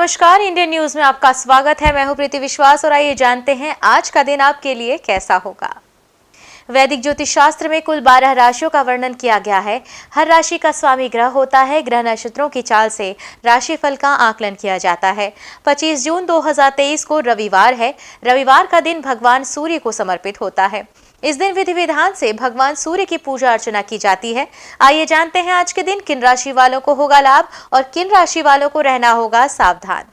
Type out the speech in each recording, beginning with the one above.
नमस्कार, Indian news में आपका स्वागत है। मैं हूं प्रीति विश्वास और आइए जानते हैं आज का दिन आपके लिए कैसा होगा। वैदिक ज्योतिष शास्त्र में कुल 12 राशियों का वर्णन किया गया है। हर राशि का स्वामी ग्रह होता है। ग्रह नक्षत्रों की चाल से राशिफल का आकलन किया जाता है। 25 जून 2023 को रविवार है। रविवार का दिन भगवान सूर्य को समर्पित होता है। इस दिन विधि विधान से भगवान सूर्य की पूजा अर्चना की जाती है। आइए जानते हैं आज के दिन किन राशि वालों को होगा लाभ और किन राशि वालों को रहना होगा सावधान।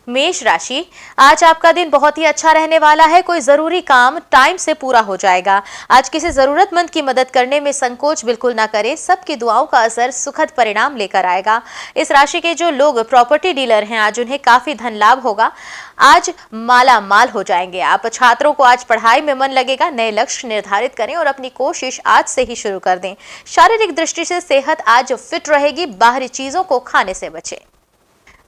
मेष राशि, आज आपका दिन बहुत ही अच्छा रहने वाला है। कोई जरूरी काम टाइम से पूरा हो जाएगा। आज किसी जरूरतमंद की मदद करने में संकोच बिल्कुल ना करें। सबकी दुआओं का असर सुखद परिणाम लेकर आएगा। इस राशि के जो लोग प्रॉपर्टी डीलर हैं, आज उन्हें काफी धन लाभ होगा। आज माला माल हो जाएंगे आप। छात्रों को आज पढ़ाई में मन लगेगा। नए लक्ष्य निर्धारित करें और अपनी कोशिश आज से ही शुरू कर दें। शारीरिक दृष्टि से सेहत आज फिट रहेगी। बाहरी चीजों को खाने से बचें।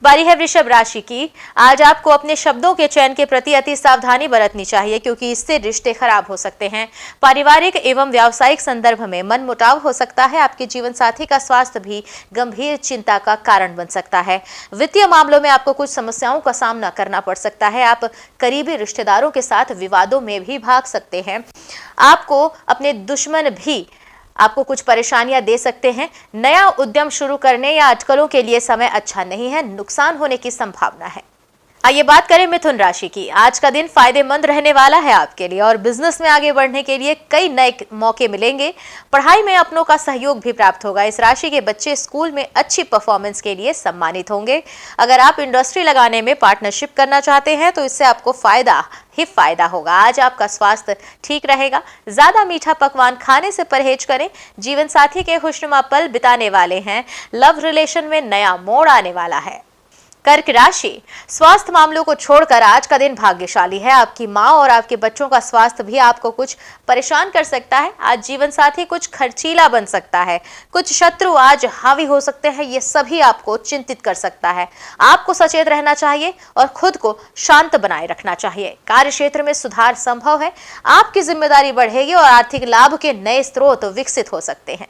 बारी है वृषभ राशि की। आज आपको अपने शब्दों के चयन के प्रति अति सावधानी बरतनी चाहिए, क्योंकि इससे रिश्ते खराब हो सकते हैं। पारिवारिक एवं व्यावसायिक संदर्भ में मनमुटाव हो सकता है। आपके जीवन साथी का स्वास्थ्य भी गंभीर चिंता का कारण बन सकता है। वित्तीय मामलों में आपको कुछ समस्याओं का सामना करना पड़ सकता है। आप करीबी रिश्तेदारों के साथ विवादों में भी भाग सकते हैं। आपको अपने दुश्मन भी आपको कुछ परेशानियां दे सकते हैं। नया उद्यम शुरू करने या अटकलों के लिए समय अच्छा नहीं है। नुकसान होने की संभावना है। आइए बात करें मिथुन राशि की। आज का दिन फायदेमंद रहने वाला है आपके लिए और बिजनेस में आगे बढ़ने के लिए कई नए मौके मिलेंगे। पढ़ाई में अपनों का सहयोग भी प्राप्त होगा। इस राशि के बच्चे स्कूल में अच्छी परफॉर्मेंस के लिए सम्मानित होंगे। अगर आप इंडस्ट्री लगाने में पार्टनरशिप करना चाहते हैं तो इससे आपको फायदा ही फायदा होगा। आज आपका स्वास्थ्य ठीक रहेगा। ज्यादा मीठा पकवान खाने से परहेज करें। जीवन साथी के खुशनुमा पल बिताने वाले हैं। लव रिलेशन में नया मोड़ आने वाला है। कर्क राशि, स्वास्थ्य मामलों को छोड़कर आज का दिन भाग्यशाली है। आपकी मां और आपके बच्चों का स्वास्थ्य भी आपको कुछ परेशान कर सकता है। आज जीवन साथी कुछ खर्चीला बन सकता है। कुछ शत्रु आज हावी हो सकते हैं। ये सभी आपको चिंतित कर सकता है। आपको सचेत रहना चाहिए और खुद को शांत बनाए रखना चाहिए। कार्य क्षेत्र में सुधार संभव है। आपकी जिम्मेदारी बढ़ेगी और आर्थिक लाभ के नए स्रोत विकसित हो सकते हैं।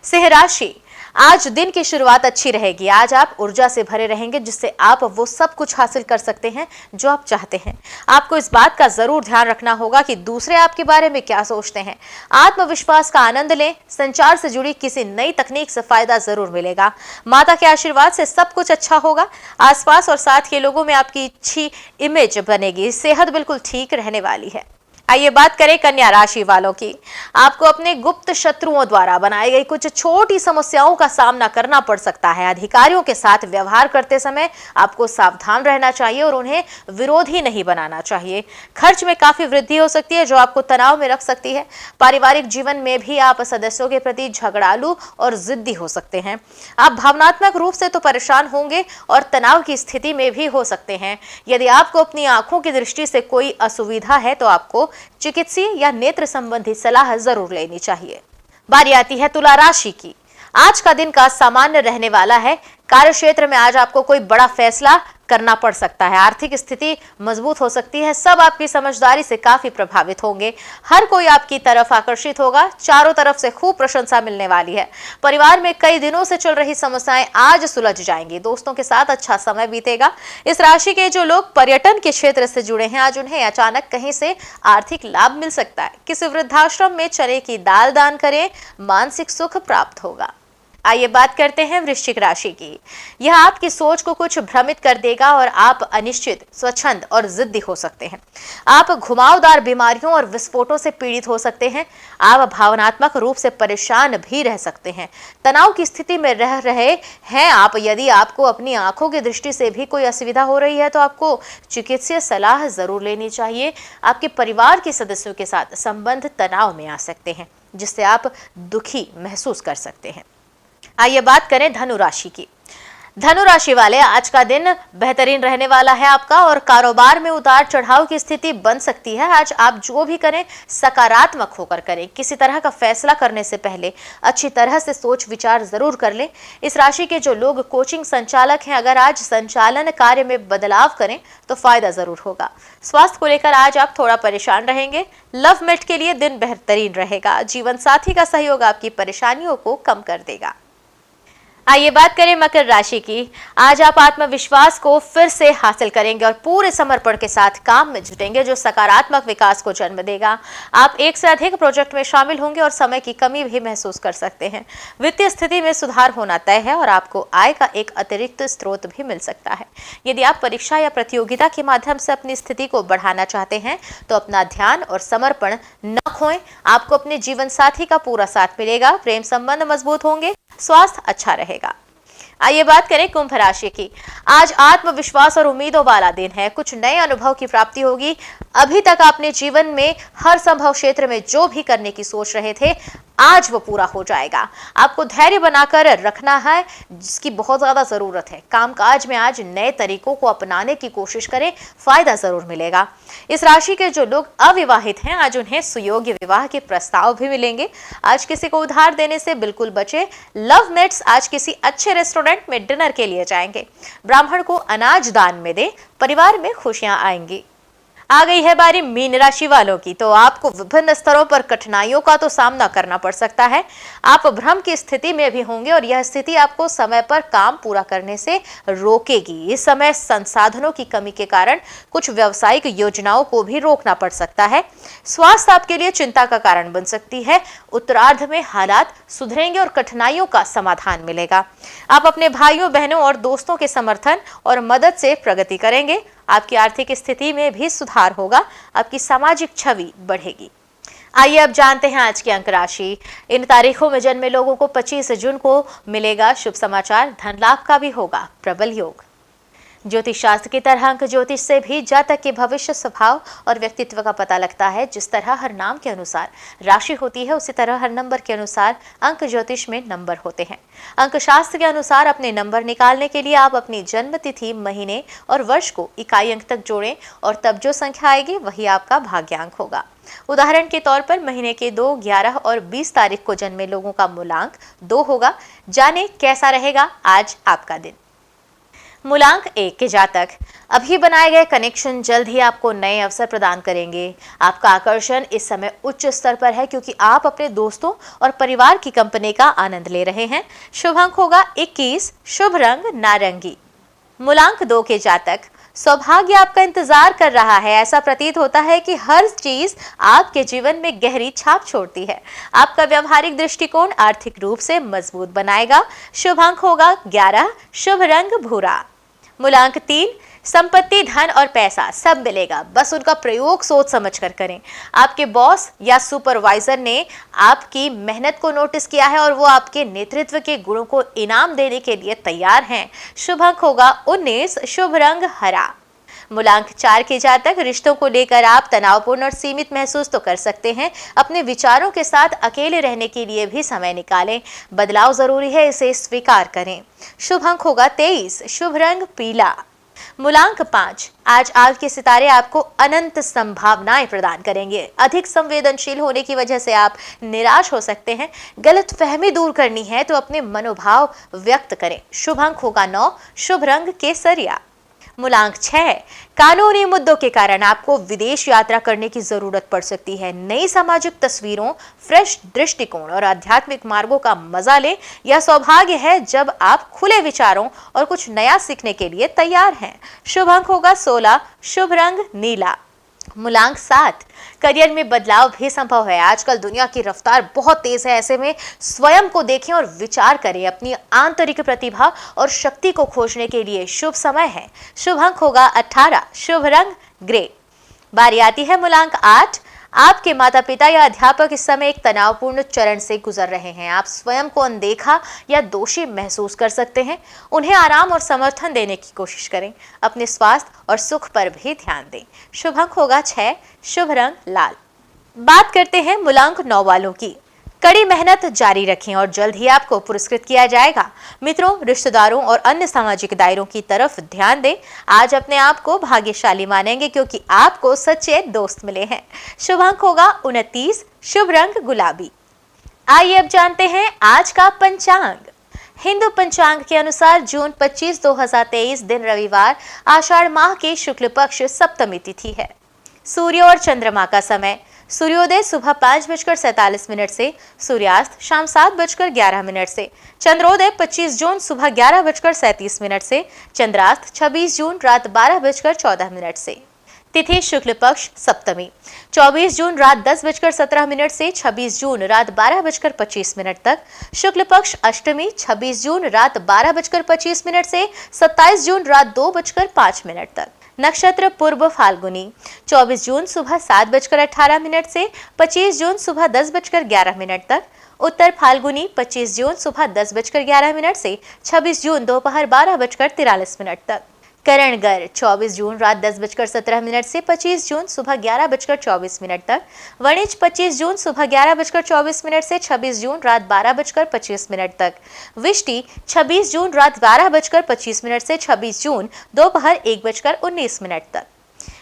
सिंह राशि, आज दिन की शुरुआत अच्छी रहेगी। आज आप ऊर्जा से भरे रहेंगे, जिससे आप वो सब कुछ हासिल कर सकते हैं जो आप चाहते हैं। आपको इस बात का जरूर ध्यान रखना होगा कि दूसरे आपके बारे में क्या सोचते हैं। आत्मविश्वास का आनंद लें। संचार से जुड़ी किसी नई तकनीक से फायदा जरूर मिलेगा। माता के आशीर्वाद से सब कुछ अच्छा होगा। आसपास और साथ के लोगों में आपकी अच्छी इमेज बनेगी। सेहत बिल्कुल ठीक रहने वाली है। आइए बात करें कन्या राशि वालों की। आपको अपने गुप्त शत्रुओं द्वारा बनाई गई कुछ छोटी समस्याओं का सामना करना पड़ सकता है। अधिकारियों के साथ व्यवहार करते समय आपको सावधान रहना चाहिए और उन्हें विरोधी नहीं बनाना चाहिए। खर्च में काफी वृद्धि हो सकती है, जो आपको तनाव में रख सकती है। पारिवारिक जीवन में भी आप सदस्यों के प्रति झगड़ालू और जिद्दी हो सकते हैं। आप भावनात्मक रूप से तो परेशान होंगे और तनाव की स्थिति में भी हो सकते हैं। यदि आपको अपनी आंखों की दृष्टि से कोई असुविधा है तो आपको चिकित्सीय या नेत्र संबंधी सलाह जरूर लेनी चाहिए। बारी आती है तुला राशि की। आज का दिन का सामान्य रहने वाला है। कार्य क्षेत्र में आज आपको कोई बड़ा फैसला करना पड़ सकता है। आर्थिक स्थिति मजबूत हो सकती है। सब आपकी समझदारी से काफी प्रभावित होंगे। हर कोई आपकी तरफ आकर्षित होगा। चारों तरफ से खूब प्रशंसा मिलने वाली है। परिवार में कई दिनों से चल रही समस्याएं आज सुलझ जाएंगी। दोस्तों के साथ अच्छा समय बीतेगा। इस राशि के जो लोग पर्यटन के क्षेत्र से जुड़े हैं, आज उन्हें अचानक कहीं से आर्थिक लाभ मिल सकता है। किसी वृद्धाश्रम में चने की दाल दान करें। मानसिक सुख प्राप्त होगा। आइए बात करते हैं वृश्चिक राशि की। यह आपकी सोच को कुछ भ्रमित कर देगा और आप अनिश्चित, स्वच्छंद और जिद्दी हो सकते हैं। आप घुमावदार बीमारियों और विस्फोटों से पीड़ित हो सकते हैं। आप भावनात्मक रूप से परेशान भी रह सकते हैं। तनाव की स्थिति में रह रहे हैं आप। यदि आपको अपनी आंखों की दृष्टि से भी कोई असुविधा हो रही है तो आपको चिकित्सीय सलाह जरूर लेनी चाहिए। आपके परिवार के सदस्यों के साथ संबंध तनाव में आ सकते हैं, जिससे आप दुखी महसूस कर सकते हैं। आइए बात करें धनु राशि की। धनु राशि वाले, आज का दिन बेहतरीन रहने वाला है आपका और कारोबार में उतार चढ़ाव की स्थिति बन सकती है। आज आप जो भी करें सकारात्मक होकर करें। किसी तरह का फैसला करने से पहले अच्छी तरह से सोच विचार जरूर कर लें। इस राशि के जो लोग कोचिंग संचालक हैं, अगर आज संचालन कार्य में बदलाव करें तो फायदा जरूर होगा। स्वास्थ्य को लेकर आज आप थोड़ा परेशान रहेंगे। लव मेट के लिए दिन बेहतरीन रहेगा। जीवन साथी का सहयोग आपकी परेशानियों को कम कर देगा। आइए बात करें मकर राशि की। आज आप आत्मविश्वास को फिर से हासिल करेंगे और पूरे समर्पण के साथ काम में जुटेंगे, जो सकारात्मक विकास को जन्म देगा। आप एक से अधिक प्रोजेक्ट में शामिल होंगे और समय की कमी भी महसूस कर सकते हैं। वित्तीय स्थिति में सुधार होना तय है और आपको आय का एक अतिरिक्त स्रोत भी मिल सकता है। यदि आप परीक्षा या प्रतियोगिता के माध्यम से अपनी स्थिति को बढ़ाना चाहते हैं तो अपना ध्यान और समर्पण न खोएं। आपको अपने जीवन साथी का पूरा साथ मिलेगा, प्रेम संबंध मजबूत होंगे, स्वास्थ्य अच्छा रहेगा। आइए बात करें कुंभ राशि की। आज आत्मविश्वास और उम्मीदों वाला दिन है। कुछ नए अनुभव की प्राप्ति होगी। अभी तक आपने जीवन में हर संभव क्षेत्र में जो भी करने की सोच रहे थे, आज वो पूरा हो जाएगा। आपको धैर्य बनाकर रखना है, जिसकी बहुत ज्यादा जरूरत है। कामकाज में आज नए तरीकों को अपनाने की कोशिश करें, फायदा जरूर मिलेगा। इस राशि के जो लोग अविवाहित हैं, आज उन्हें सुयोग्य विवाह के प्रस्ताव भी मिलेंगे। आज किसी को उधार देने से बिल्कुल बचे। लव मेट्स आज किसी अच्छे रेस्टोरेंट में डिनर के लिए जाएंगे। ब्राह्मण को अनाज दान में दें, परिवार में खुशियां आएंगी। आ गई है बारी मीन राशि वालों की। तो आपको विभिन्न स्तरों पर कठिनाइयों का तो सामना करना पड़ सकता है। आप भ्रम की स्थिति में भी होंगे और यह स्थिति आपको समय पर काम पूरा करने से रोकेगी। इस समय संसाधनों की कमी के कारण कुछ व्यावसायिक योजनाओं को भी रोकना पड़ सकता है। स्वास्थ्य आपके लिए चिंता का कारण बन सकती है। उत्तरार्ध में हालात सुधरेंगे और कठिनाइयों का समाधान मिलेगा। आप अपने भाइयों बहनों और दोस्तों के समर्थन और मदद से प्रगति करेंगे। आपकी आर्थिक स्थिति में भी सुधार होगा। आपकी सामाजिक छवि बढ़ेगी। आइए अब जानते हैं आज की अंक राशि। इन तारीखों में जन्मे लोगों को 25 जून को मिलेगा शुभ समाचार। धन लाभ का भी होगा प्रबल योग। ज्योतिष शास्त्र की तरह अंक ज्योतिष से भी जातक के भविष्य, स्वभाव और व्यक्तित्व का पता लगता है। जिस तरह हर नाम के अनुसार राशि होती है, उसी तरह हर नंबर के अनुसार अंक ज्योतिष में नंबर होते हैं। अंक शास्त्र के अनुसार अपने नंबर निकालने के लिए आप अपनी जन्म तिथि, महीने और वर्ष को इकाई अंक तक जोड़ें और तब जो संख्या आएगी वही आपका भाग्यांक होगा। उदाहरण के तौर पर महीने के 2, 11 और 20 तारीख को जन्मे लोगों का मूलांक 2 होगा। जाने कैसा रहेगा आज आपका दिन। मूलांक 1 के जातक। अभी बनाए गए कनेक्शन जल्द ही आपको नए अवसर प्रदान करेंगे। आपका आकर्षण इस समय उच्च स्तर पर है क्योंकि आप अपने दोस्तों और परिवार की कंपनी का आनंद ले रहे हैं। शुभ अंक होगा 21, शुभ रंग नारंगी। मूलांक 2 के जातक। सौभाग्य आपका इंतजार कर रहा है। ऐसा प्रतीत होता है कि हर चीज आपके जीवन में गहरी छाप छोड़ती है। आपका व्यवहारिक दृष्टिकोण आर्थिक रूप से मजबूत बनाएगा। शुभ अंक होगा 11, शुभ रंग भूरा। मूलांक 3, संपत्ति, धन और पैसा सब मिलेगा, बस उनका प्रयोग सोच समझ कर करें। आपके बॉस या सुपरवाइजर ने आपकी मेहनत को नोटिस किया है और वो आपके नेतृत्व के गुणों को इनाम देने के लिए तैयार हैं। शुभ अंक होगा 19, शुभ रंग हरा। मूलांक 4 के जातक। रिश्तों को लेकर आप तनावपूर्ण और सीमित महसूस तो कर सकते हैं। अपने विचारों के साथ अकेले रहने के लिए भी समय निकालें। बदलाव जरूरी है, इसे स्वीकार करें। शुभ अंक होगा 23, शुभ रंग पीला। मूलांक 5। आज आपके सितारे आपको अनंत संभावनाएं प्रदान करेंगे। अधिक संवेदनशील होने की वजह से आप निराश हो सकते हैं। गलतफहमी दूर करनी है तो अपने मनोभाव व्यक्त करें। शुभ अंक होगा 9, शुभ रंग केसरिया। मूलांक 6। कानूनी मुद्दों के कारण आपको विदेश यात्रा करने की जरूरत पड़ सकती है। नई सामाजिक तस्वीरों, फ्रेश दृष्टिकोण और आध्यात्मिक मार्गों का मजा लें। यह सौभाग्य है जब आप खुले विचारों और कुछ नया सीखने के लिए तैयार हैं। शुभ अंक होगा 16, शुभ रंग नीला। मूलांक 7। करियर में बदलाव भी संभव है। आजकल दुनिया की रफ्तार बहुत तेज है। ऐसे में स्वयं को देखें और विचार करें। अपनी आंतरिक प्रतिभा और शक्ति को खोजने के लिए शुभ समय है। शुभ अंक होगा 18, शुभ रंग ग्रे। बारी आती है मूलांक 8। आपके माता पिता या अध्यापक इस समय एक तनावपूर्ण चरण से गुजर रहे हैं। आप स्वयं को अनदेखा या दोषी महसूस कर सकते हैं। उन्हें आराम और समर्थन देने की कोशिश करें। अपने स्वास्थ्य और सुख पर भी ध्यान दें। शुभ अंक होगा 6, शुभ रंग लाल। बात करते हैं मूलांक 9 वालों की। कड़ी मेहनत जारी रखें और जल्द ही आपको पुरस्कृत किया जाएगा। मित्रों, रिश्तेदारों और अन्य सामाजिक दायरों की तरफ ध्यान दें। आज अपने आप को भाग्यशाली मानेंगे क्योंकि आपको सच्चे दोस्त मिले हैं। शुभ अंक होगा 29, शुभ रंग गुलाबी। आइए अब जानते हैं आज का पंचांग। हिंदू पंचांग के अनुसार जून 25, 2023 दिन रविवार, आषाढ़ माह की शुक्ल पक्ष सप्तमी तिथि है। सूर्य और चंद्रमा का समय सूर्योदय सुबह 5:47 से, सूर्यास्त शाम 7:11 से, चंद्रोदय 25 जून सुबह 11:37 से, चंद्रास्त 26 जून रात 12:14 से। तिथि शुक्ल पक्ष सप्तमी 24 जून रात 10:17 से 26 जून रात 12:25 तक। शुक्ल पक्ष अष्टमी 26 जून रात 12:25 से 27 जून रात 2:05 तक। नक्षत्र पूर्व फाल्गुनी 24 जून सुबह 7:18 से 25 जून सुबह 10:11 तक। उत्तर फाल्गुनी 25 जून सुबह 10:11 से 26 जून दोपहर 12:43 तक। करणगर 24 जून रात 10:17 से 25 जून सुबह 11:24 तक। वणिज 25 जून सुबह 11:24 से 26 जून रात 12:25 तक। विष्टि 26 जून रात 12:25 से 26 जून दोपहर 1:19 तक।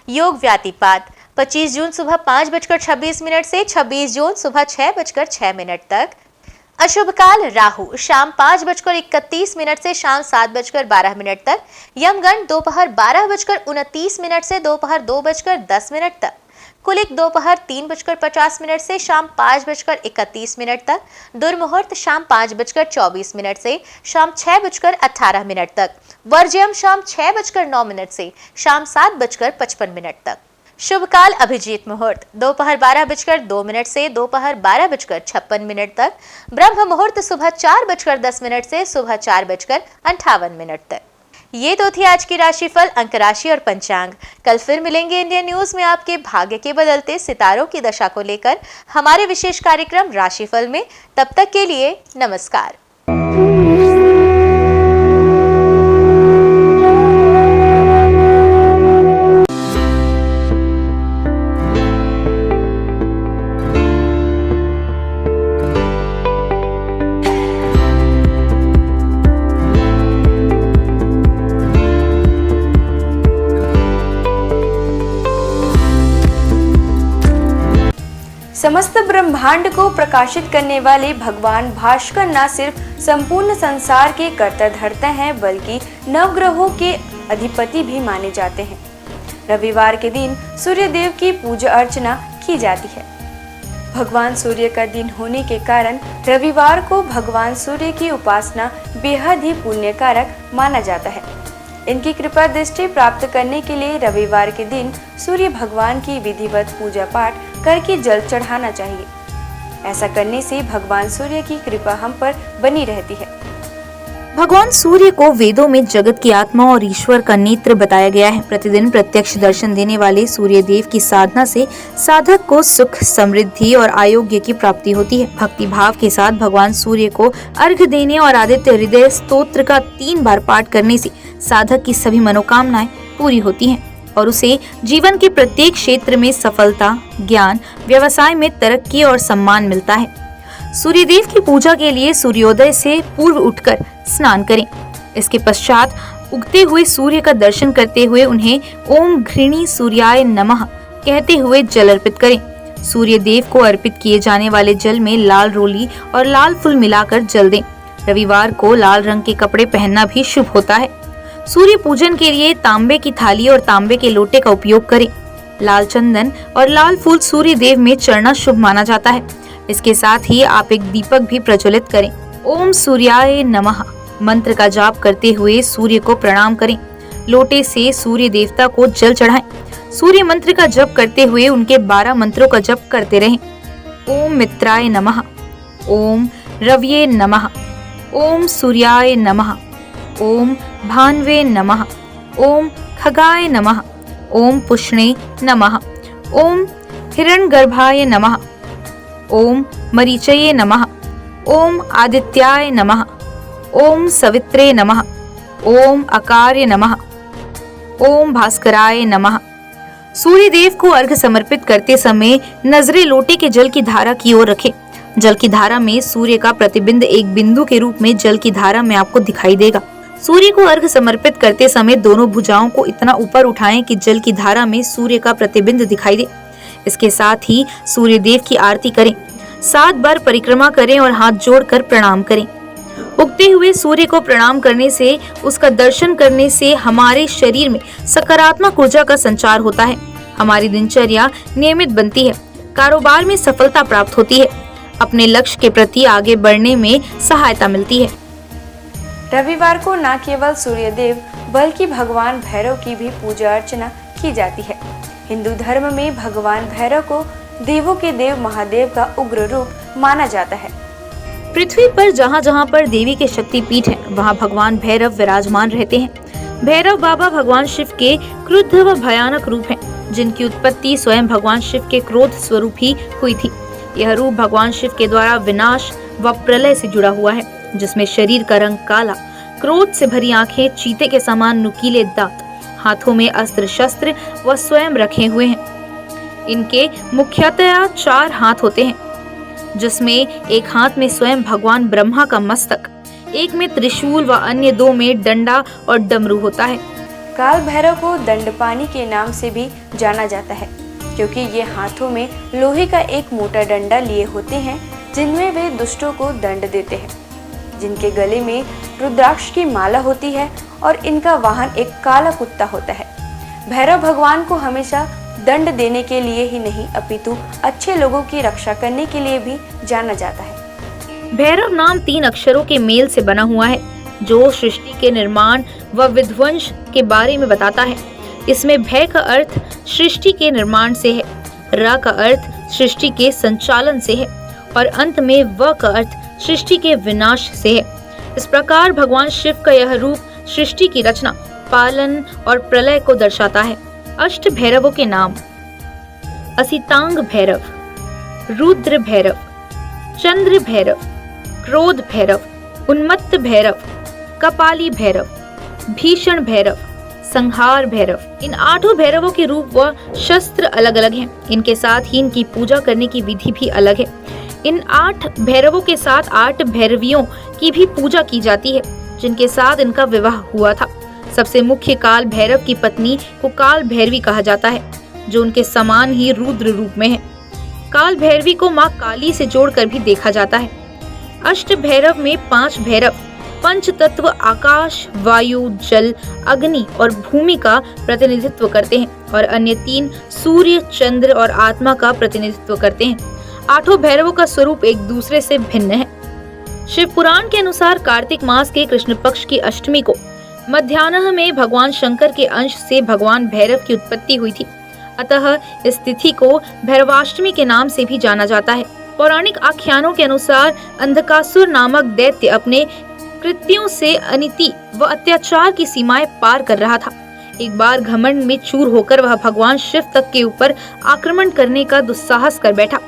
योग व्यातिपात 25 जून सुबह 5:26 से 26 जून सुबह 6:06 तक। अशुभ काल राहु शाम 5:31 से शाम 7:12 तक। यमगंड दोपहर 12:29 से दोपहर 2:10 तक। कुलिक दोपहर 3:50 से शाम 5:31 तक। दुर्मुहूर्त शाम 5:24 से शाम 6:18 तक। वर्ज्यम शाम 6:09 से शाम 7:55 तक। शुभ काल अभिजीत मुहूर्त दोपहर 12:02 से दोपहर 12:56 तक। ब्रह्म मुहूर्त सुबह 4:10 से सुबह 4:58 तक। ये तो थी आज की राशिफल, अंक राशि और पंचांग। कल फिर मिलेंगे इंडिया न्यूज में आपके भाग्य के बदलते सितारों की दशा को लेकर हमारे विशेष कार्यक्रम राशिफल में। तब तक के लिए नमस्कार। समस्त ब्रह्मांड को प्रकाशित करने वाले भगवान भास्कर न सिर्फ संपूर्ण संसार के कर्ता धर्ता हैं, बल्कि नवग्रहों के अधिपति भी माने जाते हैं। रविवार के दिन सूर्य देव की पूजा अर्चना की जाती है। भगवान सूर्य का दिन होने के कारण रविवार को भगवान सूर्य की उपासना बेहद ही पुण्यकारक माना जाता है। इनकी कृपा दृष्टि प्राप्त करने के लिए रविवार के दिन सूर्य भगवान की विधिवत पूजा पाठ करके जल चढ़ाना चाहिए। ऐसा करने से भगवान सूर्य की कृपा हम पर बनी रहती है। भगवान सूर्य को वेदों में जगत की आत्मा और ईश्वर का नेत्र बताया गया है। प्रतिदिन प्रत्यक्ष दर्शन देने वाले सूर्य देव की साधना से साधक को सुख, समृद्धि और आरोग्य की प्राप्ति होती है। भक्ति भाव के साथ भगवान सूर्य को अर्घ्य देने और आदित्य हृदय स्तोत्र का 3 बार पाठ करने से साधक की सभी मनोकामनाएं पूरी होती हैं और उसे जीवन के प्रत्येक क्षेत्र में सफलता, ज्ञान, व्यवसाय में तरक्की और सम्मान मिलता है। सूर्यदेव की पूजा के लिए सूर्योदय से पूर्व उठकर स्नान करें। इसके पश्चात उगते हुए सूर्य का दर्शन करते हुए उन्हें ओम घृणी सूर्याय नमः कहते हुए जल अर्पित करें। सूर्य देव को अर्पित किए जाने वाले जल में लाल रोली और लाल फूल मिलाकर जल दें। रविवार को लाल रंग के कपड़े पहनना भी शुभ होता है। सूर्य पूजन के लिए तांबे की थाली और तांबे के लोटे का उपयोग करें। लाल चंदन और लाल फूल सूर्य देव में चढ़ना शुभ माना जाता है। इसके साथ ही आप एक दीपक भी प्रज्वलित करें। ओम सूर्याय नमः मंत्र का जाप करते हुए सूर्य को प्रणाम करें। लोटे से सूर्य देवता को जल चढ़ाएं। सूर्य मंत्र का जप करते हुए उनके 12 मंत्रों का जप करते रहें। ओम मित्राय नमः, ओम रव्ये नमः, ओम सूर्याय नमः, ओम भान्वे नमः, ओम खगाय नमः, ओम पुष्णे नमः, ओम हिरण्यगर्भाय नमः, ओम मरीचये नमः, ओम आदित्याय नमः, ओम सवित्रे नमः, ओम अकार्य नमः, ओम भास्कराय नमः। सूर्य देव को अर्घ्य समर्पित करते समय नजरें लोटे के जल की धारा की ओर रखें। जल की धारा में सूर्य का प्रतिबिंब एक बिंदु के रूप में जल की धारा में आपको दिखाई देगा। सूर्य को अर्घ्य समर्पित करते समय दोनों भुजाओं को इतना ऊपर उठाएं कि जल की धारा में सूर्य का प्रतिबिंब दिखाई दे। इसके साथ ही सूर्य देव की आरती करें। 7 बार परिक्रमा करें और हाथ जोड़कर प्रणाम करें। उगते हुए सूर्य को प्रणाम करने से, उसका दर्शन करने से हमारे शरीर में सकारात्मक ऊर्जा का संचार होता है। हमारी दिनचर्या नियमित बनती है। कारोबार में सफलता प्राप्त होती है। अपने लक्ष्य के प्रति आगे बढ़ने में सहायता मिलती है। रविवार को न केवल सूर्यदेव बल्कि भगवान भैरव की भी पूजा अर्चना की जाती है। हिंदू धर्म में भगवान भैरव को देवों के देव महादेव का उग्र रूप माना जाता है। पृथ्वी पर जहाँ जहाँ पर देवी के शक्तिपीठ हैं, वहाँ भगवान भैरव विराजमान रहते हैं। भैरव बाबा भगवान शिव के क्रुद्ध व भयानक रूप हैं, जिनकी उत्पत्ति स्वयं भगवान शिव के क्रोध स्वरूप ही हुई थी। यह रूप भगवान शिव के द्वारा विनाश व प्रलय से जुड़ा हुआ है, जिसमें शरीर का रंग काला, क्रोध से भरी आंखें, चीते के समान नुकीले दांत, हाथों में अस्त्र शस्त्र व स्वयं रखे हुए हैं। इनके मुख्यतया 4 हाथ होते हैं, जिसमें एक हाथ में स्वयं भगवान ब्रह्मा का मस्तक, एक में त्रिशूल व अन्य 2 में डंडा और डमरू होता है। काल भैरव को दंडपानी के नाम से भी जाना जाता है, क्योंकि ये हाथों में लोहे का एक मोटा डंडा लिए होते हैं, जिनमें वे दुष्टों को दंड देते हैं। जिनके गले में रुद्राक्ष की माला होती है और इनका वाहन एक काला कुत्ता होता है। भैरव भगवान को हमेशा दंड देने के लिए ही नहीं, अपितु अच्छे लोगों की रक्षा करने के लिए भी जाना जाता है। भैरव नाम 3 अक्षरों के मेल से बना हुआ है, जो सृष्टि के निर्माण व विध्वंस के बारे में बताता है। इसमें भय का अर्थ सृष्टि के निर्माण से है, र का अर्थ सृष्टि के संचालन से है और अंत में व का अर्थ सृष्टि के विनाश से है। इस प्रकार भगवान शिव का यह रूप सृष्टि की रचना, पालन और प्रलय को दर्शाता है। अष्ट भैरवों के नाम: असितांग भैरव, रुद्र भैरव, चंद्र भैरव, क्रोध भैरव, उन्मत्त भैरव, कपाली भैरव, भीषण भैरव, संहार भैरव। इन 8 भैरवों के रूप व शस्त्र अलग अलग हैं। इनके साथ ही इनकी पूजा करने की विधि भी अलग है। इन 8 भैरवों के साथ 8 भैरवियों की भी पूजा की जाती है, जिनके साथ इनका विवाह हुआ था। सबसे मुख्य काल भैरव की पत्नी को काल भैरवी कहा जाता है, जो उनके समान ही रुद्र रूप में है। काल भैरवी को माँ काली से जोड़कर भी देखा जाता है। अष्ट भैरव में 5 भैरव पंच तत्व आकाश, वायु, जल, अग्नि और भूमि का प्रतिनिधित्व करते हैं और अन्य 3 सूर्य, चंद्र और आत्मा का प्रतिनिधित्व करते हैं। 8 भैरवों का स्वरूप एक दूसरे से भिन्न है। शिव पुराण के अनुसार कार्तिक मास के कृष्ण पक्ष की अष्टमी को मध्याह्न में भगवान शंकर के अंश से भगवान भैरव की उत्पत्ति हुई थी। अतः इस तिथि को भैरवाष्टमी के नाम से भी जाना जाता है। पौराणिक आख्यानों के अनुसार अंधकासुर नामक दैत्य अपने कृत्यों से अनिति व अत्याचार की सीमाएं पार कर रहा था। एक बार घमंड में चूर होकर वह भगवान शिव तक के ऊपर आक्रमण करने का दुस्साहस कर बैठा।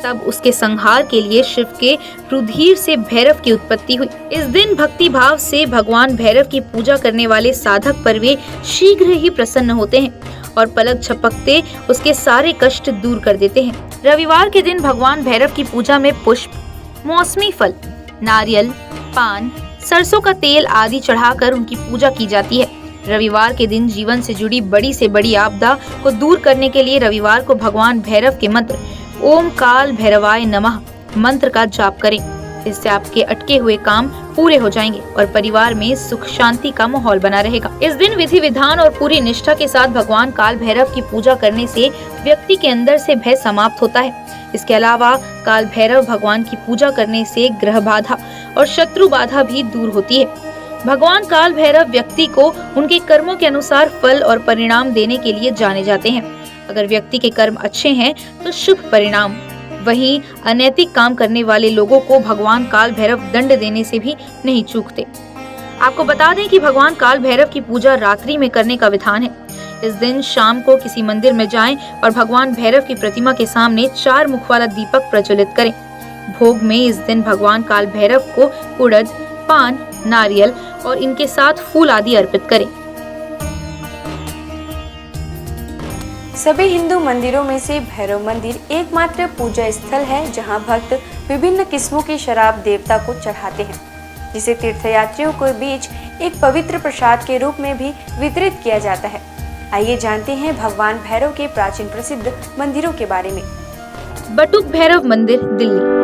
तब उसके संहार के लिए शिव के रुधिर से भैरव की उत्पत्ति हुई। इस दिन भक्ति भाव से भगवान भैरव की पूजा करने वाले साधक पर वे शीघ्र ही प्रसन्न होते हैं और पलक झपकते उसके सारे कष्ट दूर कर देते हैं। रविवार के दिन भगवान भैरव की पूजा में पुष्प, मौसमी फल, नारियल, पान, सरसों का तेल आदि चढ़ाकर उनकी पूजा की जाती है। रविवार के दिन जीवन से जुड़ी बड़ी से बड़ी आपदा को दूर करने के लिए रविवार को भगवान भैरव के मंत्र ओम काल भैरवाय नमः मंत्र का जाप करें। इससे आपके अटके हुए काम पूरे हो जाएंगे और परिवार में सुख शांति का माहौल बना रहेगा। इस दिन विधि विधान और पूरी निष्ठा के साथ भगवान काल भैरव की पूजा करने से व्यक्ति के अंदर से भय समाप्त होता है। इसके अलावा काल भैरव भगवान की पूजा करने से ग्रह बाधा और शत्रु बाधा भी दूर होती है। भगवान काल भैरव व्यक्ति को उनके कर्मों के अनुसार फल और परिणाम देने के लिए जाने जाते हैं। अगर व्यक्ति के कर्म अच्छे हैं तो शुभ परिणाम, वहीं अनैतिक काम करने वाले लोगों को भगवान काल भैरव दंड देने से भी नहीं चूकते। आपको बता दें कि भगवान काल भैरव की पूजा रात्रि में करने का विधान है। इस दिन शाम को किसी मंदिर में जाएं और भगवान भैरव की प्रतिमा के सामने 4 मुख वाला दीपक प्रज्वलित करें। भोग में इस दिन भगवान काल भैरव को उड़द, पान, नारियल और इनके साथ फूल आदि अर्पित करें। सभी हिंदू मंदिरों में से भैरव मंदिर एकमात्र पूजा स्थल है जहां भक्त विभिन्न किस्मों की शराब देवता को चढ़ाते हैं, जिसे तीर्थयात्रियों के बीच एक पवित्र प्रसाद के रूप में भी वितरित किया जाता है। आइए जानते हैं भगवान भैरव के प्राचीन प्रसिद्ध मंदिरों के बारे में। बटुक भैरव मंदिर, दिल्ली।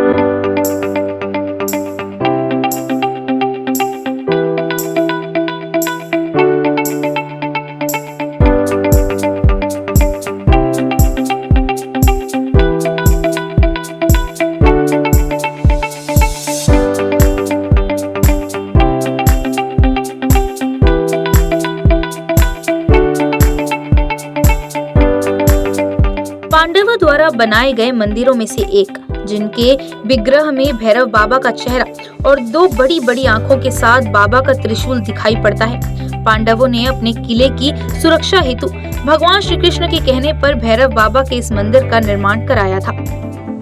बनाए गए मंदिरों में से एक, जिनके विग्रह में भैरव बाबा का चेहरा और 2 बड़ी बड़ी आंखों के साथ बाबा का त्रिशूल दिखाई पड़ता है। पांडवों ने अपने किले की सुरक्षा हेतु भगवान श्री कृष्ण के कहने पर भैरव बाबा के इस मंदिर का निर्माण कराया था।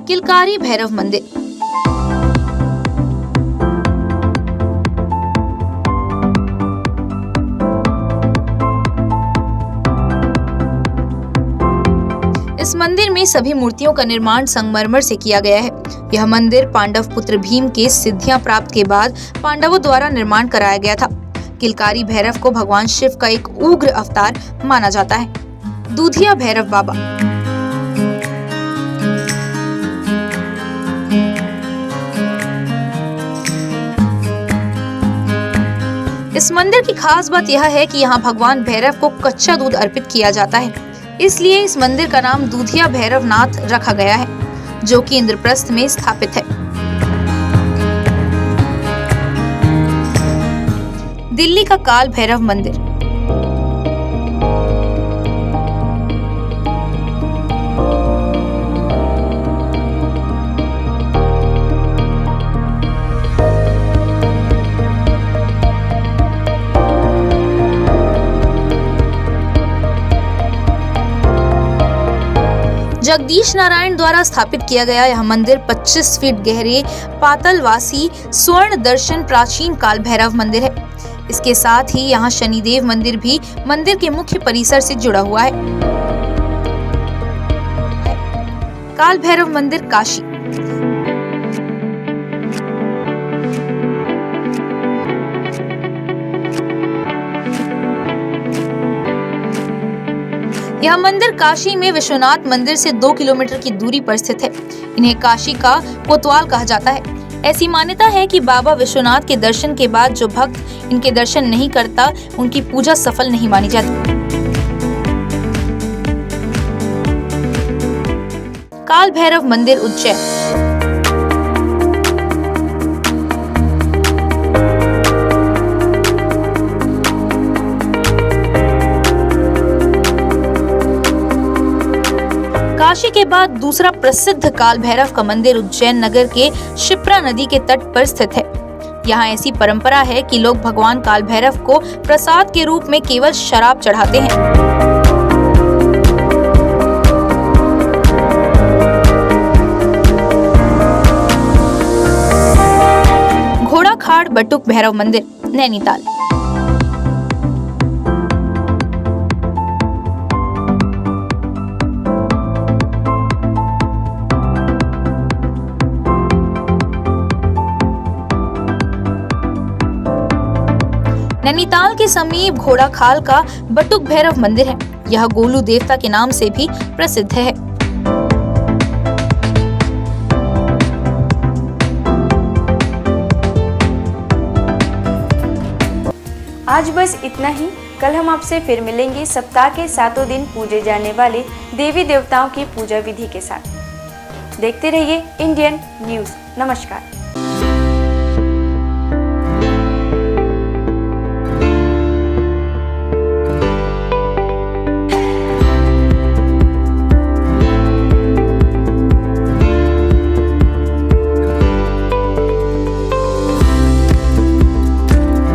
किलकारी भैरव मंदिर। इस मंदिर में सभी मूर्तियों का निर्माण संगमरमर से किया गया है। यह मंदिर पांडव पुत्र भीम के सिद्धियां प्राप्त के बाद पांडवों द्वारा निर्माण कराया गया था। किलकारी भैरव को भगवान शिव का एक उग्र अवतार माना जाता है। दूधिया भैरव बाबा। इस मंदिर की खास बात यह है कि यहाँ भगवान भैरव को कच्चा दूध अर्पित किया जाता है, इसलिए इस मंदिर का नाम दूधिया भैरवनाथ रखा गया है, जो कि इंद्रप्रस्थ में स्थापित है। दिल्ली का काल भैरव मंदिर। जगदीश नारायण द्वारा स्थापित किया गया यह मंदिर 25 फीट गहरे पातालवासी स्वर्ण दर्शन प्राचीन काल भैरव मंदिर है। इसके साथ ही यहाँ शनिदेव मंदिर भी मंदिर के मुख्य परिसर से जुड़ा हुआ है। काल भैरव मंदिर काशी। यह मंदिर काशी में विश्वनाथ मंदिर से 2 किलोमीटर की दूरी पर स्थित है। इन्हें काशी का कोतवाल कहा जाता है। ऐसी मान्यता है कि बाबा विश्वनाथ के दर्शन के बाद जो भक्त इनके दर्शन नहीं करता, उनकी पूजा सफल नहीं मानी जाती। काल भैरव मंदिर उज्जैन। काशी के बाद दूसरा प्रसिद्ध काल भैरव का मंदिर उज्जैन नगर के शिप्रा नदी के तट पर स्थित है। यहाँ ऐसी परंपरा है कि लोग भगवान काल भैरव को प्रसाद के रूप में केवल शराब चढ़ाते हैं। घोड़ाखाड़ बटुक भैरव मंदिर, नैनीताल। नैनीताल के समीप घोड़ाखाल का बटुक भैरव मंदिर है। यह गोलू देवता के नाम से भी प्रसिद्ध है। आज बस इतना ही। कल हम आपसे फिर मिलेंगे सप्ताह के 7 दिन पूजे जाने वाले देवी देवताओं की पूजा विधि के साथ। देखते रहिए इंडियन न्यूज़। नमस्कार।